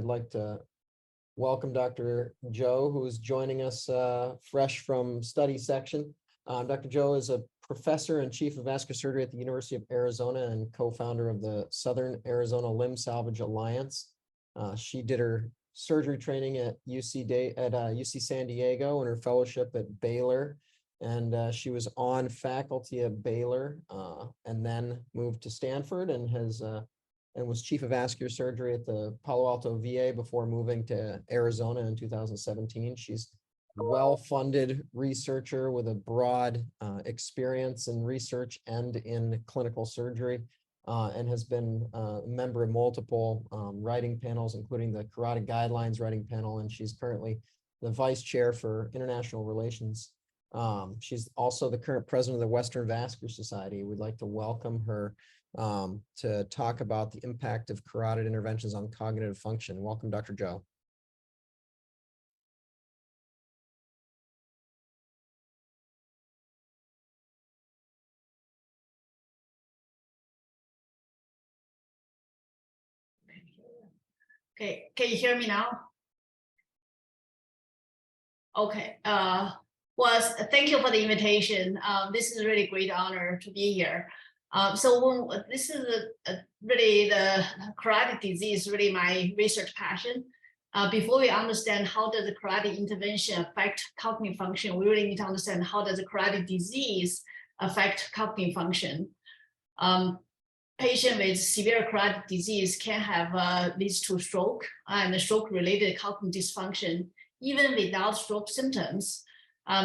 I'd like to welcome Dr. Zhou, who is joining us fresh from study section. Dr. Zhou is a professor and chief of vascular surgery at the University of Arizona and co-founder of the Southern Arizona Limb Salvage Alliance. She did her surgery training at UC San Diego and her fellowship at Baylor. And she was on faculty at Baylor and then moved to Stanford and was chief of vascular surgery at the Palo Alto VA before moving to Arizona in 2017. She's a well-funded researcher with a broad experience in research and in clinical surgery, and has been a member of multiple writing panels, including the Carotid Guidelines writing panel, and she's currently the vice chair for international relations. She's also the current president of the Western Vascular Society. We'd like to welcome her to talk about the impact of carotid interventions on cognitive function. Welcome, Dr. Zhou. Okay, can you hear me now? Okay, thank you for the invitation. This is a really great honor to be here. This is really the carotid disease, really my research passion. Before we understand how does the carotid intervention affect cognitive function, we really need to understand how does the carotid disease affect cognitive function. Patient with severe carotid disease can have leads to stroke and stroke-related cognitive dysfunction. Even without stroke symptoms,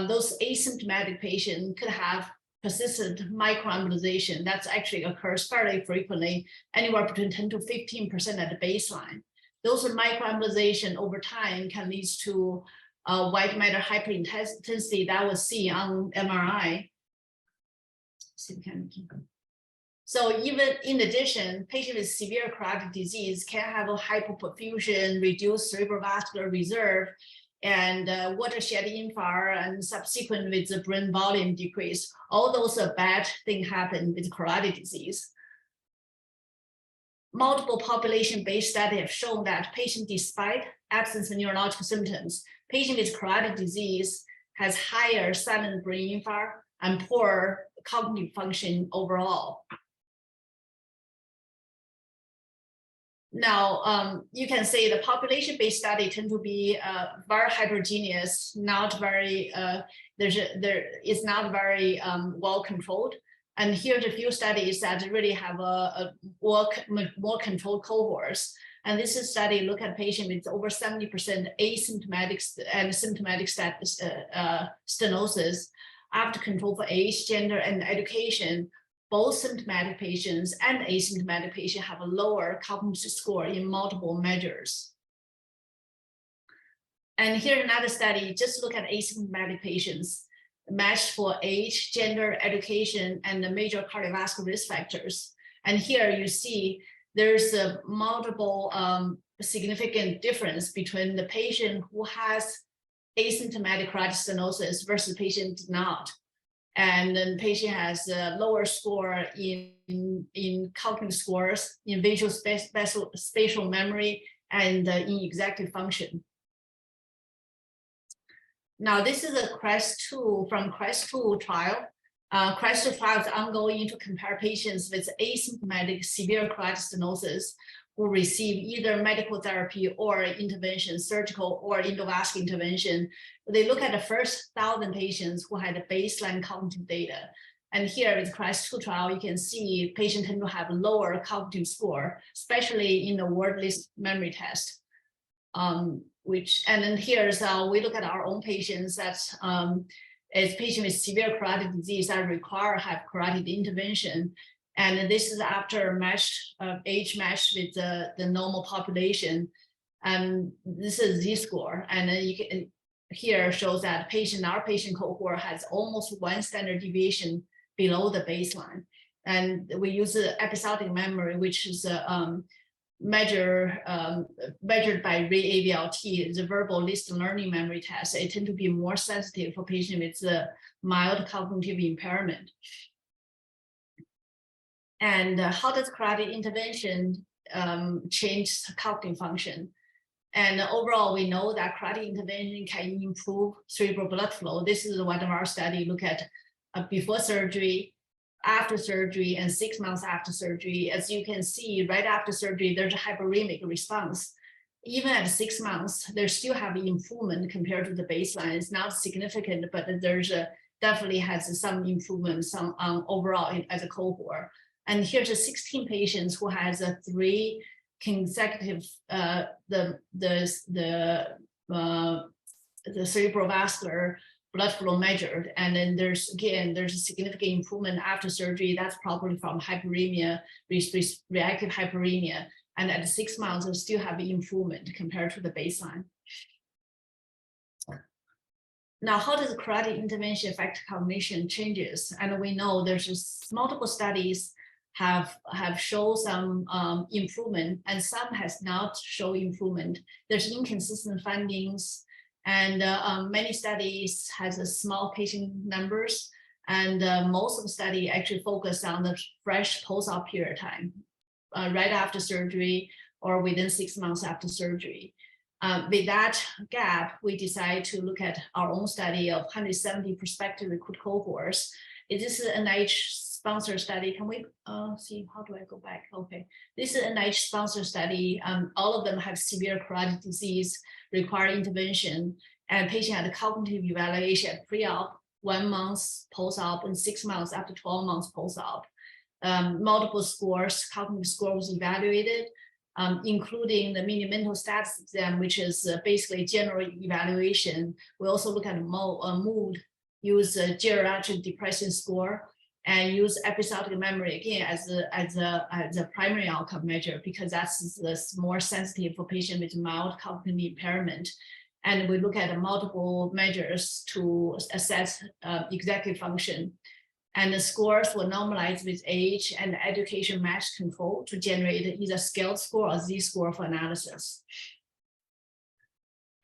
those asymptomatic patients could have persistent microembolization. That's actually occurs fairly frequently, anywhere between 10 to 15% at the baseline. Those microembolization over time can lead to white matter hyperintensity that was seen on MRI. So even in addition, patients with severe carotid disease can have a hypoperfusion, reduced cerebral vascular reserve, and watershed infarct, and subsequent with the brain volume decrease. All those bad things happen with carotid disease. Multiple population-based studies have shown that patients, despite absence of neurological symptoms, patients with carotid disease has higher silent brain infarct and poor cognitive function overall. Now, you can say the population-based study tend to be very heterogeneous, not very, it's not very well controlled. And here's a few studies that really have a more controlled cohorts. And this is study look at patients with over 70% asymptomatic and symptomatic stenosis after control for age, gender, and education. Both symptomatic patients and asymptomatic patients have a lower cognitive score in multiple measures. And here another study, just look at asymptomatic patients matched for age, gender, education, and the major cardiovascular risk factors. And here you see there's a multiple significant difference between the patient who has asymptomatic carotid stenosis versus the patient who does not. And then the patient has a lower score in cognitive scores, in visual spatial memory, and in executive function. Now, this is a CREST-2 from CREST-2 trial. CREST-2 trial is ongoing to compare patients with asymptomatic severe carotid stenosis who receive either medical therapy or intervention, surgical or endovascular intervention. They look at the first 1,000 patients who had a baseline cognitive data. And here with CREST-2 trial, you can see patients tend to have lower cognitive score, especially in the word list memory test. And then here's we look at our own patients that's as patients with severe carotid disease that require have carotid intervention. And this is after age matched with the normal population. And this is Z-score. And then you can here shows that our patient cohort has almost 1 standard deviation below the baseline. And we use the episodic memory, which is measured by RAVLT, the verbal list learning memory test. It tend to be more sensitive for patients with mild cognitive impairment. And how does carotid intervention change cognitive function? And overall, we know that carotid intervention can improve cerebral blood flow. This is one of our study look at before surgery, after surgery, and 6 months after surgery. As you can see, right after surgery, there's a hyperemic response. Even at 6 months, they still have improvement compared to the baseline. It's not significant, but there's definitely has some improvement overall as a cohort. And here's a 16 patients who has a 3 consecutive the cerebrovascular blood flow measured, and then there's a significant improvement after surgery. That's probably from hyperemia, reactive hyperemia, and at 6 months, we still have improvement compared to the baseline. Now, how does carotid intervention affect cognition changes? And we know there's just multiple studies have shown some improvement, and some has not shown improvement. There's inconsistent findings, and many studies has a small patient numbers, and most of the study actually focus on the fresh post-op period of time, right after surgery or within 6 months after surgery. With that gap, we decided to look at our own study of 170 prospective recruit cohorts. This is an NIH-sponsored study. Can we see, how do I go back? Okay, this is a NIH-sponsored study. All of them have severe carotid disease, require intervention, and patient had a cognitive evaluation at pre-op, 1 month post-op, and 6 months after 12 months post-op. Multiple scores, cognitive score was evaluated, including the mini mental status exam, which is basically general evaluation. We also look at mood, use a geriatric depression score, and use episodic memory again as a primary outcome measure, because that's more sensitive for patients with mild cognitive impairment. And we look at multiple measures to assess executive function. And the scores were normalized with age and education match control to generate either scaled score or Z-score for analysis.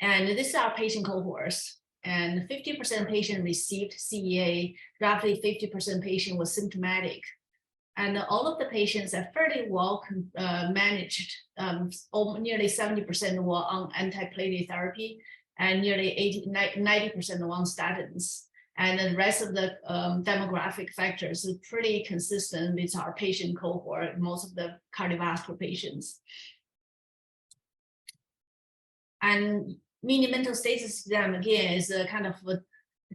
And this is our patient cohorts. And 50% patient received CEA, roughly 50% patient was symptomatic. And all of the patients are fairly well managed. Nearly 70% were on antiplatelet therapy, and nearly 90% were on statins. And the rest of the demographic factors is pretty consistent with our patient cohort, most of the cardiovascular patients. And mini mental status exam, again, is a kind of a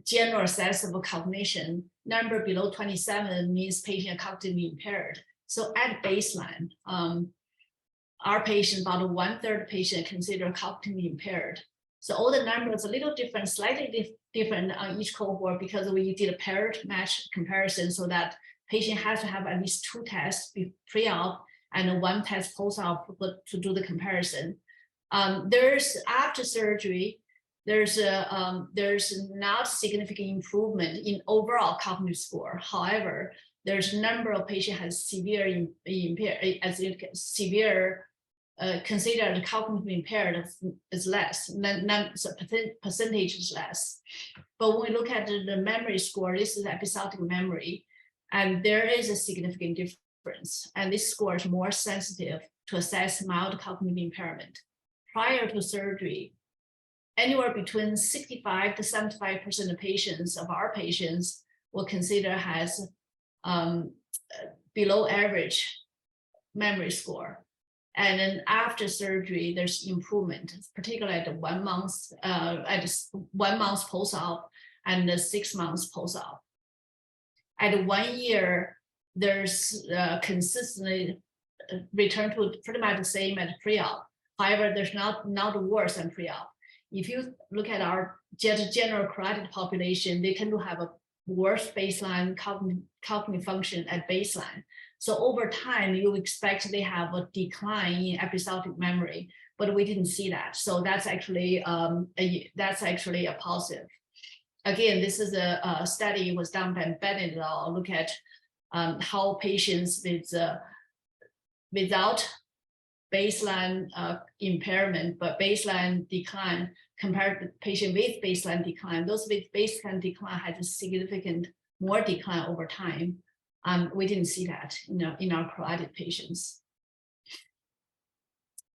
general assess of cognition. Number below 27 means patient cognitively impaired. So at baseline, our patient, about 1/3 patient considered cognitively impaired. So all the numbers a little different, slightly different on each cohort, because we did a paired match comparison, so that patient has to have at least 2 tests pre-op and 1 test post-op to do the comparison. There's after surgery, there's not significant improvement in overall cognitive score. However, there's a number of patients has severe considered cognitively impaired is less, so percentage is less. But when we look at the memory score, this is episodic memory, and there is a significant difference. And this score is more sensitive to assess mild cognitive impairment. Prior to surgery, anywhere between 65 to 75% of patients of our patients will consider has below average memory score. And then after surgery, there's improvement, particularly at 1 month, post-op and the 6 months post-op. At 1 year, there's consistently return to pretty much the same as pre-op. However, there's not worse than pre-op. If you look at our general carotid population, they tend to have a worse baseline cognitive function at baseline. So over time, you expect they have a decline in episodic memory, but we didn't see that. So that's actually a positive. Again, this is a study was done by Bennett et al. Look at how patients without baseline impairment, but baseline decline compared to patient with baseline decline. Those with baseline decline had a significant more decline over time. We didn't see that in our carotid patients.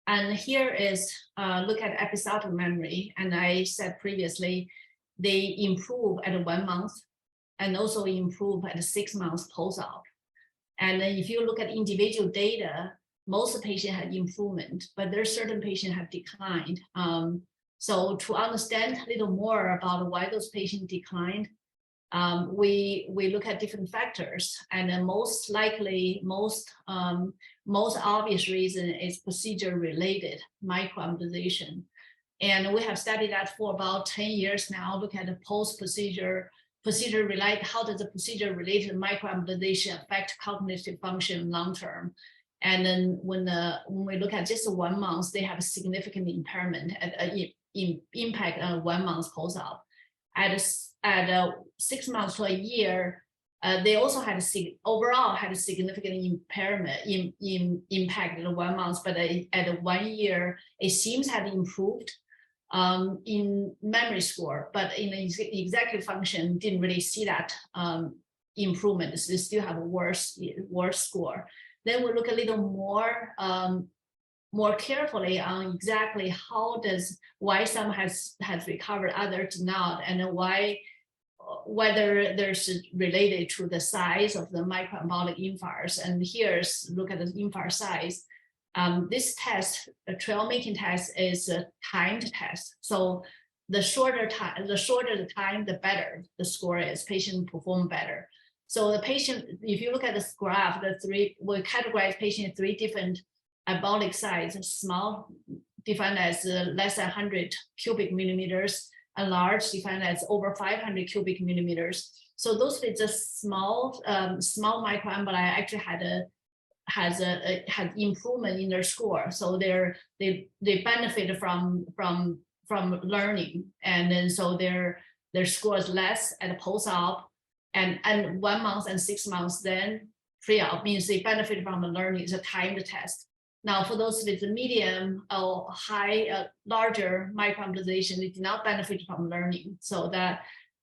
And here is look at episodic memory. And I said previously, they improve at 1 month and also improve at 6 months post-op. And then if you look at individual data, most patients had improvement, but there are certain patients have declined. So to understand a little more about why those patients declined, we look at different factors, and then most likely, most obvious reason is procedure related microembolization. And we have studied that for about 10 years now. Look at the post-procedure related, how does the procedure related microembolization affect cognitive function long term? And then when we look at just 1 month, they have a significant impairment impact on 1 month post-op. At 6 months to a year, they also had overall had a significant impairment impact in 1 month, but at 1 year, it seems had improved in memory score, but in the executive function didn't really see that improvement. So they still have a worse score. Then we look a little more carefully on exactly why some has recovered, others not, and whether there's related to the size of the microembolic infarcts. And here's look at the infarct size. This test, the trail making test, is a timed test. So the shorter the time, the better the score is. Patient perform better. So the patient, if you look at this graph, we categorize patient in 3 different embolic size: small, defined as less than 100 cubic millimeters, and large, defined as over 500 cubic millimeters. So those with the small microemboli actually had improvement in their score. So they benefit from learning, and then so their score is less at post-op, and 1 month and 6 months then pre-op means they benefit from the learning. It's a timed test. Now, for those with the medium or high, larger microembolization, they do not benefit from learning. So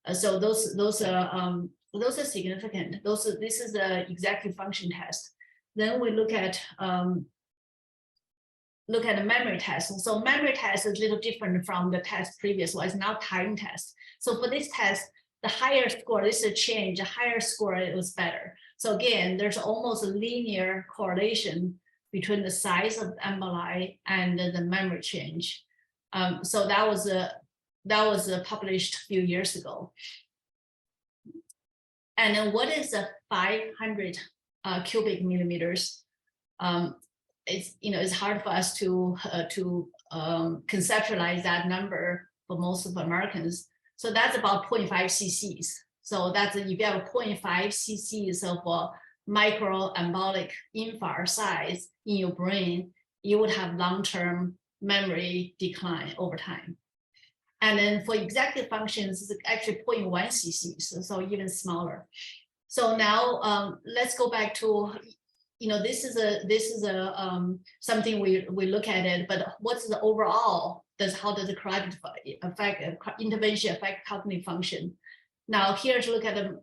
those are significant. This is the executive function test. Then we look at the memory test. So memory test is a little different from the test previous one. It's now time test. So for this test, the higher score, this is a change. The higher score, it was better. So again, there's almost a linear correlation between the size of the emboli and the memory change. So that was published a few years ago. And then what is the 500 cubic millimeters? It's hard for us to conceptualize that number for most of Americans. So that's about 0.5 cc's. So that's if you have 0.5 cc's of microembolic infarct size in your brain, you would have long-term memory decline over time. And then for executive functions, it's actually 0.1 cc's, so even smaller. So now let's go back to, this is something we look at it, but what's the overall? How does the carotid intervention affect cognitive function? Now here's look at the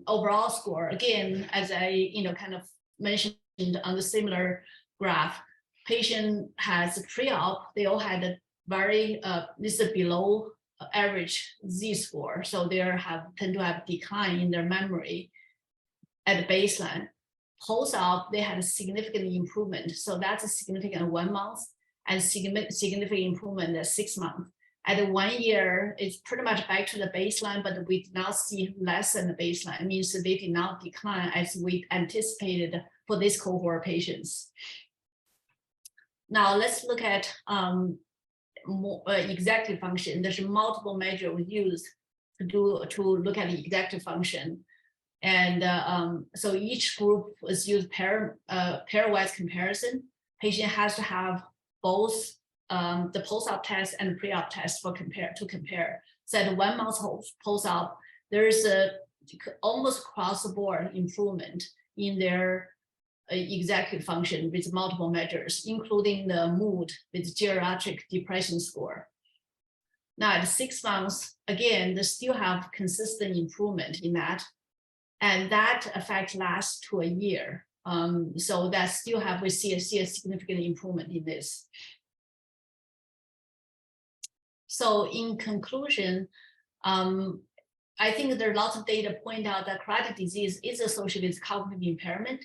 overall score. Again, as I kind of mentioned on the similar graph, patient has pre-op, they all had a very this is below average Z-score, so they tend to have decline in their memory at the baseline. Post-op, they had a significant improvement, so that's a significant 1 month and significant improvement at 6 months. At 1 year, it's pretty much back to the baseline, but we did not see less than the baseline. It means they did not decline as we anticipated for this cohort of patients. Now let's look at executive function. There's multiple measures we use to look at the executive function. And so each group was used pairwise comparison. Patient has to have both the post-op test and pre-op test to compare. So at 1 month post-op, there is a almost across the board improvement in their executive function with multiple measures, including the mood with geriatric depression score. Now at 6 months, again, they still have consistent improvement in that. And that effect lasts to a year. So that still we see a significant improvement in this. So in conclusion, I think there are lots of data point out that carotid disease is associated with cognitive impairment,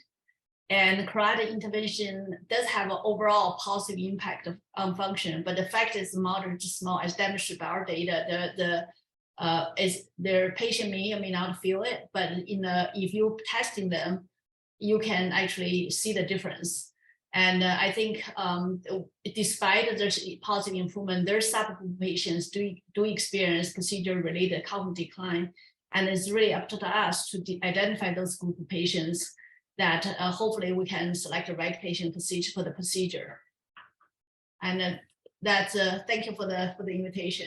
and carotid intervention does have an overall positive impact on function. But the fact is moderate to small, as demonstrated by our data. Their patient may or may not feel it, but if you're testing them, you can actually see the difference. And I think despite there's positive improvement, there's subgroup patients do experience procedure-related cognitive decline. And it's really up to us to identify those group of patients that hopefully we can select the right patient procedure for the procedure. And that's thank you for the invitation.